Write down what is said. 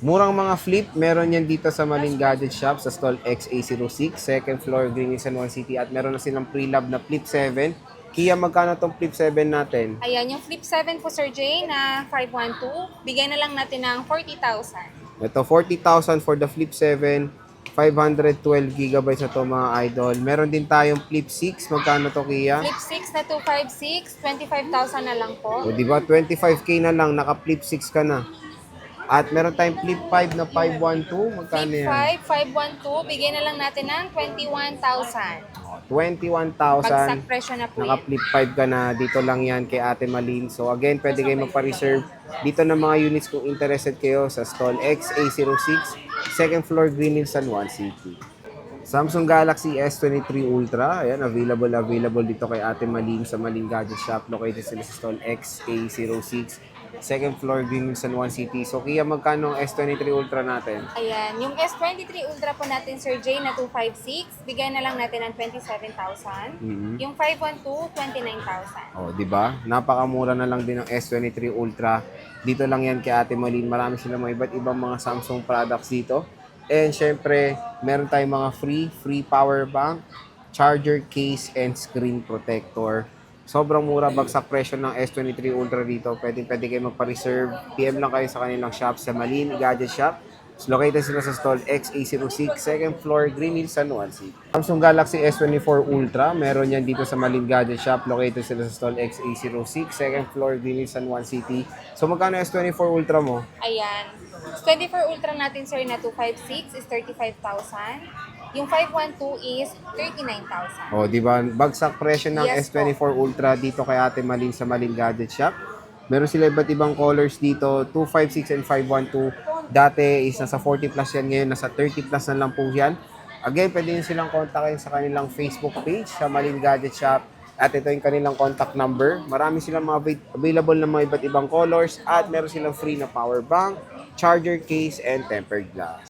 Murang mga flip, meron yan dito sa Malin Gadget Shop sa stall XA06, second floor, Green Hills, San Juan City. At meron na silang pre-love na Flip 7. Kia, magkano tong Flip 7 natin? Ayan, yung Flip 7 po, Sir Jay, na 512, bigay na lang natin ng 40,000. Ito, 40,000 for the Flip 7. 512 gigabytes na to mga idol. Meron din tayong Flip 6. Magkano to, Kia? Flip 6 na 256, 25,000 na lang po. O, diba? 25k na lang. Naka-Flip 6 ka na. At meron tayong Flip 5 na 512. Magkano Flip yan? 5, 512, bigay na lang natin ng 21,000. 21,000. Bagsak presyo na po yan. Naka-Flip 5 ka na. Dito lang yan kay Ate Malin. So again, pwede kayo magpa-reserve dito ng mga units kung interested kayo sa stall XA06, second floor, Green Hills, San Juan City. Samsung Galaxy S23 Ultra. Ayan, available dito kay Ate Malin sa Malin Gadget Shop. Located sila sa stall XA06, second floor, Green Hills, San Juan City. So, Kia, magkano ang S23 Ultra natin? Ayan, yung S23 Ultra po natin, Sir Jay, na 256, bigay na lang natin ng 27,000. Yung 512, 29,000. Oh, 'di ba? Napakamura na lang din ng S23 Ultra. Dito lang 'yan kay Ate Malin. Marami silang mga iba't ibang mga Samsung products dito. And syempre, meron tayong mga free power bank, charger case, and screen protector. Sobrang mura, bagsak presyo ng S23 Ultra dito. Pwede kayo magpa-reserve. PM lang kayo sa kanilang shop sa Malin Gadget Shop. Located sila sa stall XA06, second floor, Green Hills, San Juan City. Samsung Galaxy S24 Ultra, meron yan dito sa Malin Gadget Shop. Located sila sa stall XA06, second floor, Green Hills, San Juan City. So magkano S24 Ultra mo? Ayan, 24 Ultra natin, sir, na 256 is 35,000. Yung 512 is 39,000. O, di ba? Bagsak presyo ng Yes S24 Ultra dito kay Ate Malin sa Malin Gadget Shop. Meron sila iba't ibang colors dito, 256 and 512. Dati is nasa 40 plus yan, ngayon nasa 30 plus na lang po yan. Again, pwede nyo silang kontakin sa kanilang Facebook page sa Malin Gadget Shop. At ito yung kanilang contact number. Marami silang mga available na mga iba't ibang colors at meron silang free na power bank, charger case, and tempered glass.